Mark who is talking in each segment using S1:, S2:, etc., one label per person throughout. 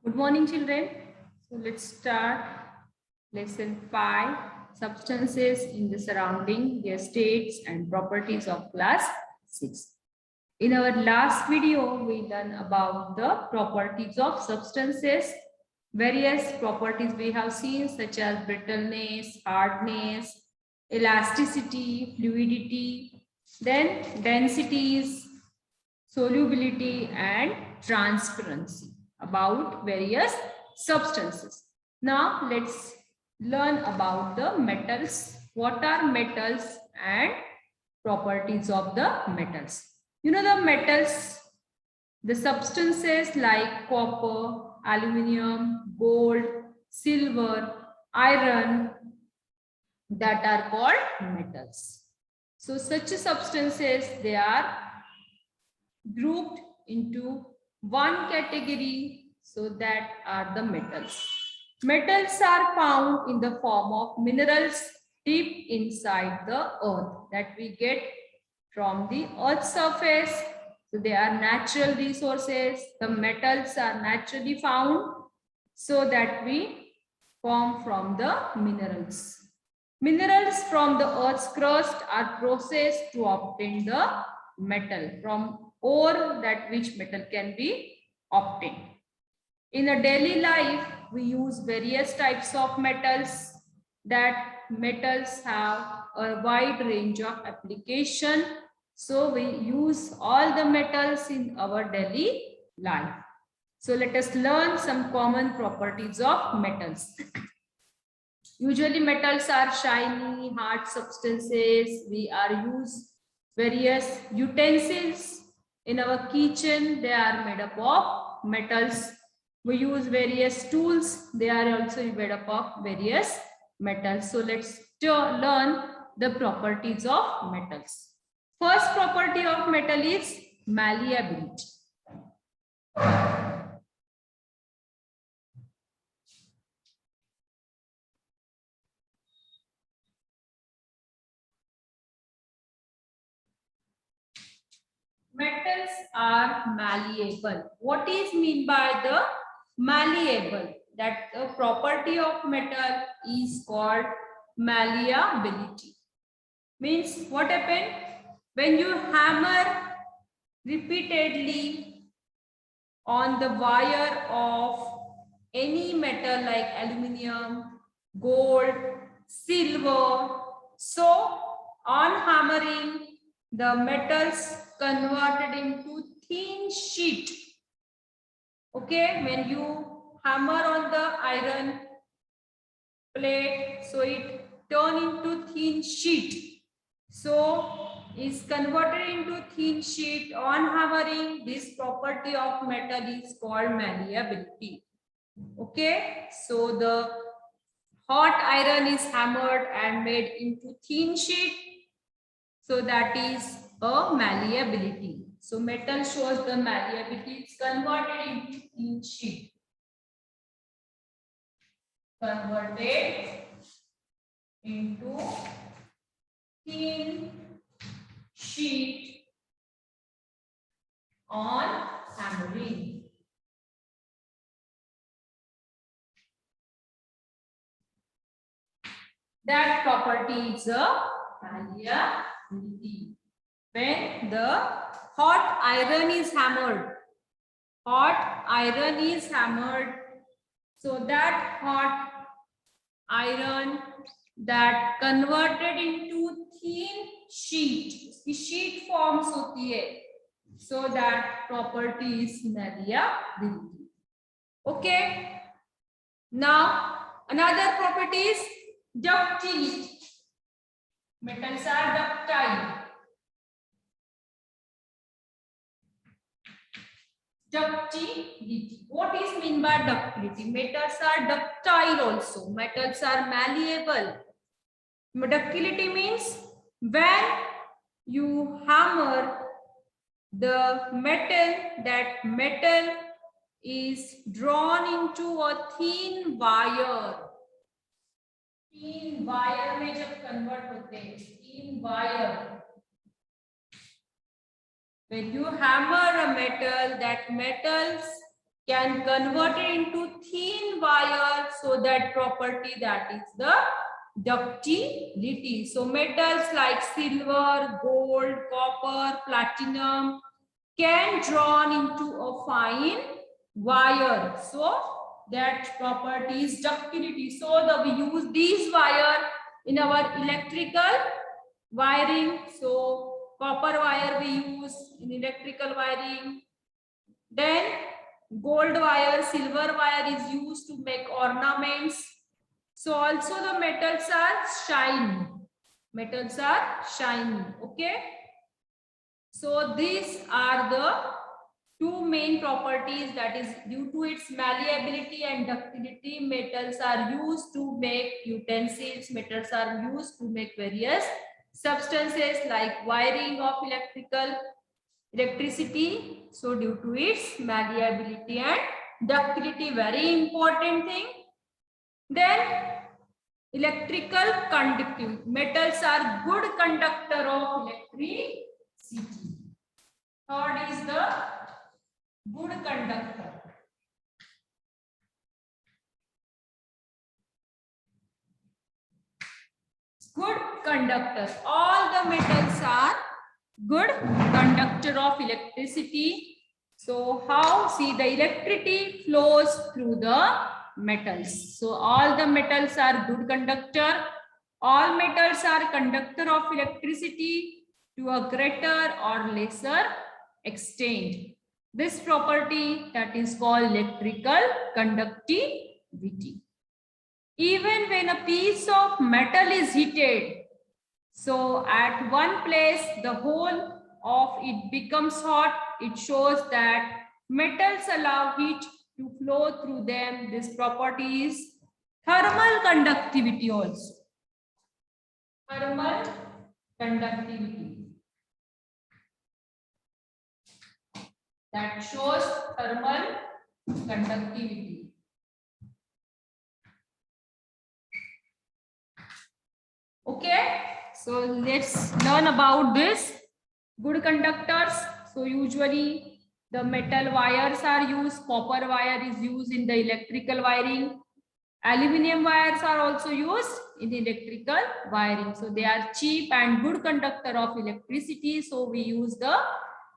S1: Good morning, children. So let's start lesson 5, substances in the surrounding, their states and properties of class 6. In our last video, we learned about the properties of substances. Various properties we have seen such as brittleness, hardness, elasticity, fluidity, then densities, solubility and transparency about various substances. Now let's learn about the metals. What are metals and properties of the metals? You know the metals, the substances like copper, aluminium, gold, silver, iron, that are called metals. So such substances, they are grouped into one category, so that are the metals. Metals are found in the form of minerals deep inside the earth that we get from the earth's surface. So they are natural resources. The metals are naturally found, so that we form from the minerals. Minerals from the earth's crust are processed to obtain the metal from ore, that which metal can be obtained. In a daily life, we use various types of metals. That metals have a wide range of application. So we use all the metals in our daily life. So let us learn some common properties of metals. Usually metals are shiny, hard substances. We are use various utensils in our kitchen. They are made up of metals. We use various tools. They are also made up of various metals. So let's learn the properties of metals. First property of metal is malleability. Metals are malleable. What is mean by the malleable? That the property of metal is called malleability. Means what happened? When you hammer repeatedly on the wire of any metal like aluminium, gold, silver, so on hammering, the metals converted into thin sheet. Okay, when you hammer on the iron plate, so it turn into thin sheet. So is converted into thin sheet on hammering. This property of metal is called malleability. Okay, so the hot iron is hammered and made into thin sheet. So that is a malleability. So metal shows the malleability. It's converted into thin sheet. Converted into thin sheet on hammering. That property is a malleability. When the hot iron is hammered, so that hot iron that converted into thin sheet, इसकी sheet forms होती है, so that property is malleability. Okay. Now another property is ductility. Metals are ductile. Ductility. What is mean by ductility? Metals are ductile also. Metals are malleable. Ductility means when you hammer the metal, that metal is drawn into a thin wire. thin wire में जब convert होते हैं, thin wire. When you hammer a metal, that metals can convert it into thin wire, so that property, that is the ductility. So metals like silver, gold, copper, platinum can drawn into a fine wire. So that property is ductility. So we use these wire in our electrical wiring. So copper wire we use in electrical wiring. Then gold wire, silver wire is used to make ornaments. So also the metals are shiny. Metals are shiny. Okay. So these are the two main properties, that is due to its malleability and ductility, metals are used to make utensils, metals are used to make various substances like wiring of electricity. So due to its malleability and ductility, very important thing. Then electrical conductivity, metals are good conductor of electricity. Third is the good conductor. Good conductor. All the metals are good conductor of electricity. So how? See, the electricity flows through the metals. So all the metals are good conductor. All metals are conductor of electricity to a greater or lesser extent. This property, that is called electrical conductivity. Even when a piece of metal is heated, so at one place the whole of it becomes hot, it shows that metals allow heat to flow through them. This property is thermal conductivity also. Thermal conductivity. That shows thermal conductivity. Okay, so let's learn about this. Good conductors. So usually the metal wires are used, copper wire is used in the electrical wiring. Aluminum wires are also used in electrical wiring. So they are cheap and good conductor of electricity. So we use the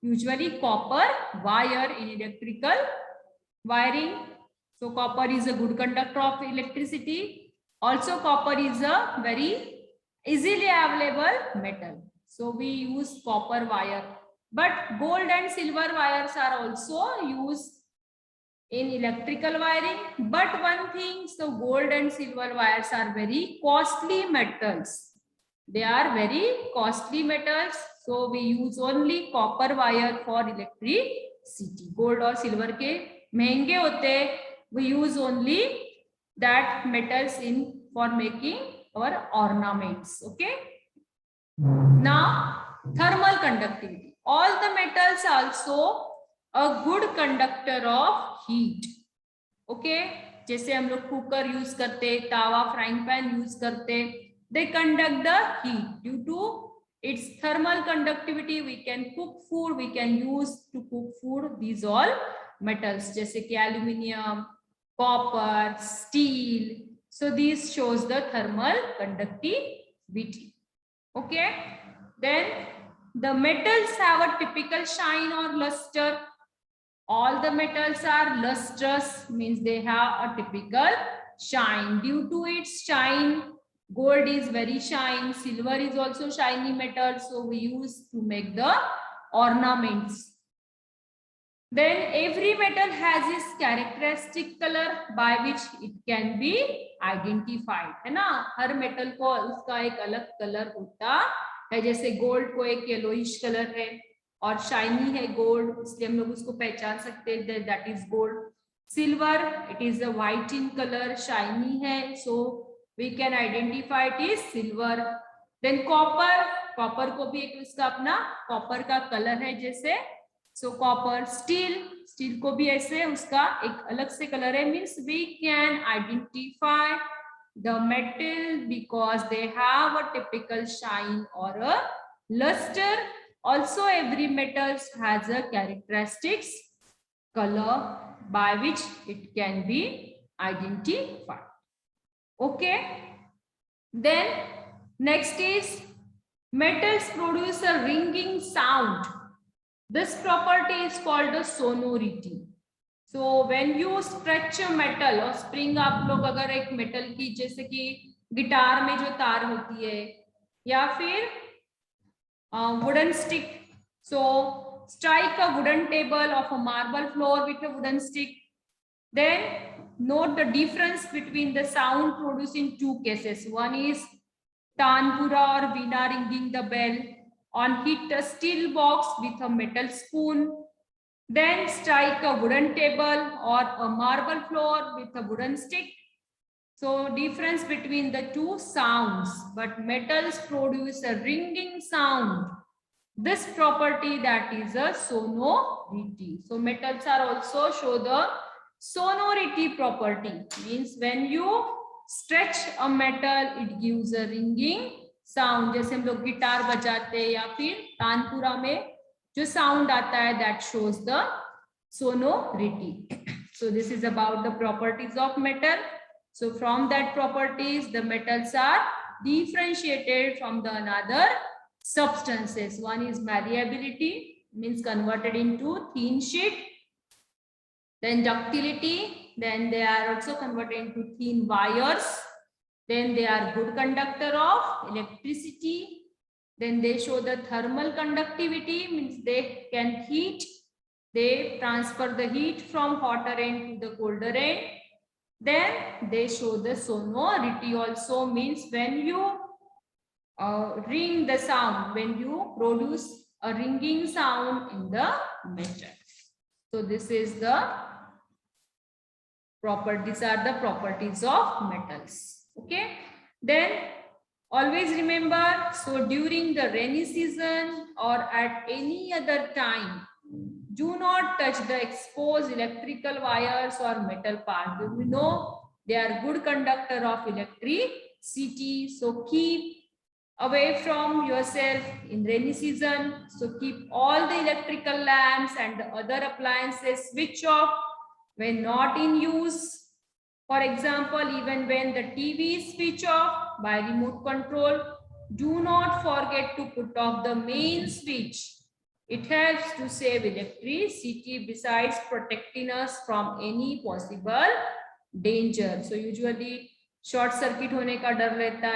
S1: usually copper wire in electrical wiring. So copper is a good conductor of electricity. Also copper is a very easily available metal. So we use copper wire. But gold and silver wires are also used in electrical wiring. But one thing, so gold and silver wires are very costly metals. They are very costly metals. So we use only copper wire for electricity. Gold or silver के महंगे होते, we use only that metals in for making our ornaments. Okay. Now thermal conductivity. All the metals also a good conductor of heat. Okay. जैसे हम लोग cooker use करते, तावा, frying pan use करते, they conduct the heat. Due to its thermal conductivity, we can cook food, we can use to cook food. These all metals जैसे कि aluminium, copper, steel. So these shows the thermal conductivity. Okay. Then the metals have a typical shine or luster. All the metals are lustrous, means they have a typical shine. Due to its shine, gold is very shine, silver is also shiny metal, so we use to make the ornaments. Then every metal has its characteristic color by which it can be identified, है ना? हर metal को उसका एक अलग colour होता है. जैसे gold को एक येलोइश कलर है और शाइनी है गोल्ड, इसलिए हम लोग उसको पहचान सकते हैं, that is gold. Silver, it is a white in colour, shiny है, so we can identify it is silver. Then copper, copper को भी एक उसका अपना कॉपर का कलर है जैसे, सो कॉपर. स्टील, स्टील को भी ऐसे उसका एक अलग से कलर है, means we can identify the metal because they have a typical shine or a luster. Also every metal has a characteristics color by which it can be identified. Okay. Then next is metals produce a ringing sound. This property is called a sonority. So when you stretch a metal or spring, आप लोग अगर एक metal की जैसे कि guitar में जो तार होती है या फिर wooden stick, so strike a wooden table of a marble floor with a wooden stick, then note the difference between the sound produced in two cases. One is tanpura or veena ringing the bell on hit a steel box with a metal spoon, then strike a wooden table or a marble floor with a wooden stick. So difference between the two sounds, but metals produce a ringing sound. This property, that is a sonority. So metals are also show the sonority property, means when you stretch a metal it gives a ringing sound. जैसे हम लोग guitar बजाते हैं या फिर तानपुरा में जो sound आता है, that shows the sonority. So this is about the properties of metal. So from that properties, the metals are differentiated from the another substances. One is malleability, means converted into thin sheet. Then ductility, then they are also converted into thin wires. Then they are good conductor of electricity. Then they show the thermal conductivity, means they can heat. They transfer the heat from hotter end to the colder end. Then they show the sonority also, means when you ring the sound, when you produce a ringing sound in the metal. So this is the properties, are the properties of metals. Okay. Then always remember, so during the rainy season or at any other time, do not touch the exposed electrical wires or metal parts. We know they are good conductor of electricity. So keep away from yourself in rainy season. So keep all the electrical lamps and the other appliances switch off when not in use. For example, even when the TV is switch off by remote control, do not forget to put off the main switch. It helps to save electricity besides protecting us from any possible danger. So usually short circuit होने का डर रहता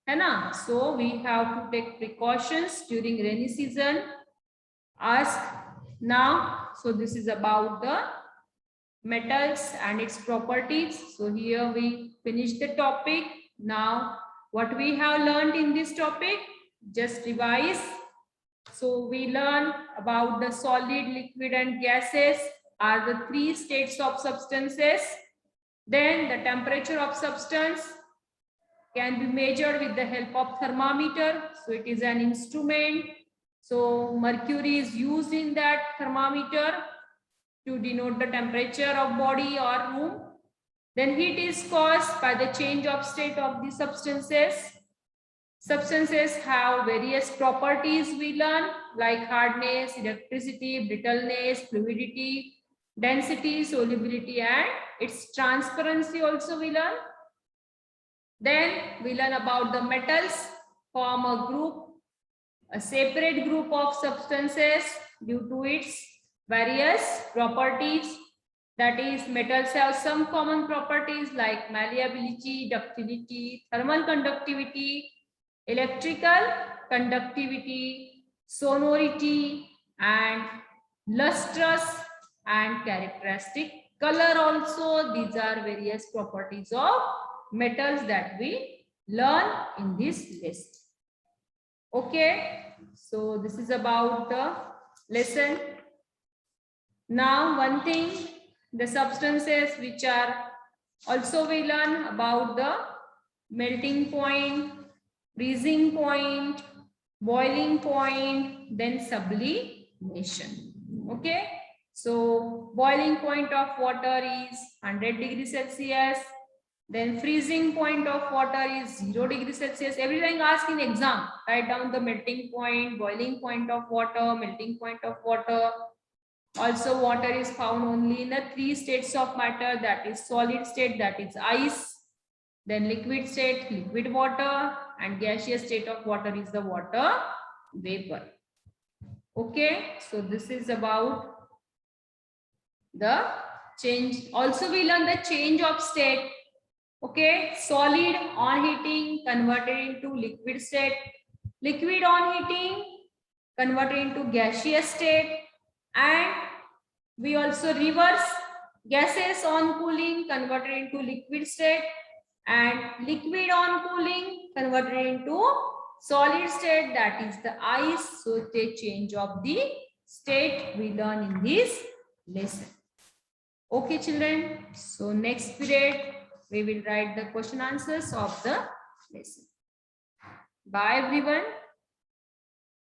S1: है ना? So we have to take precautions during rainy season. Ask now. So this is about the metals and its properties. So here we finish the topic. Now what we have learned in this topic, just revise. So we learn about the solid, liquid and gases are the three states of substances. Then the temperature of substance can be measured with the help of thermometer. So it is an instrument. So mercury is used in that thermometer to denote the temperature of body or room. Then heat is caused by the change of state of the substances. Substances have various properties we learn, like hardness, electricity, brittleness, fluidity, density, solubility and its transparency also we learn. Then we learn about the metals form a group, a separate group of substances due to its various properties. That is, metals have some common properties like malleability, ductility, thermal conductivity, electrical conductivity, sonority, and lustrous and characteristic color also. These are various properties of metals that we learn in this lesson. Okay, so this is about the lesson. Now one thing, the substances which are also we learn about the melting point, freezing point, boiling point, then sublimation. Okay, so boiling point of water is 100 degrees Celsius. Then freezing point of water is 0 degrees Celsius. Every time ask in exam, write down the melting point, boiling point of water, melting point of water. Also, water is found only in the 3 states of matter, that is solid state, that is ice, then liquid state, liquid water, and gaseous state of water is the water vapor. Okay, so this is about the change. Also, we learn the change of state. Okay, solid on heating converted into liquid state, liquid on heating converted into gaseous state, and we also reverse gases on cooling converted into liquid state, and liquid on cooling converted into solid state, that is the ice. So the change of the state we learn in this lesson. Okay, children. So next period we will write the question answers of the lesson. Bye everyone.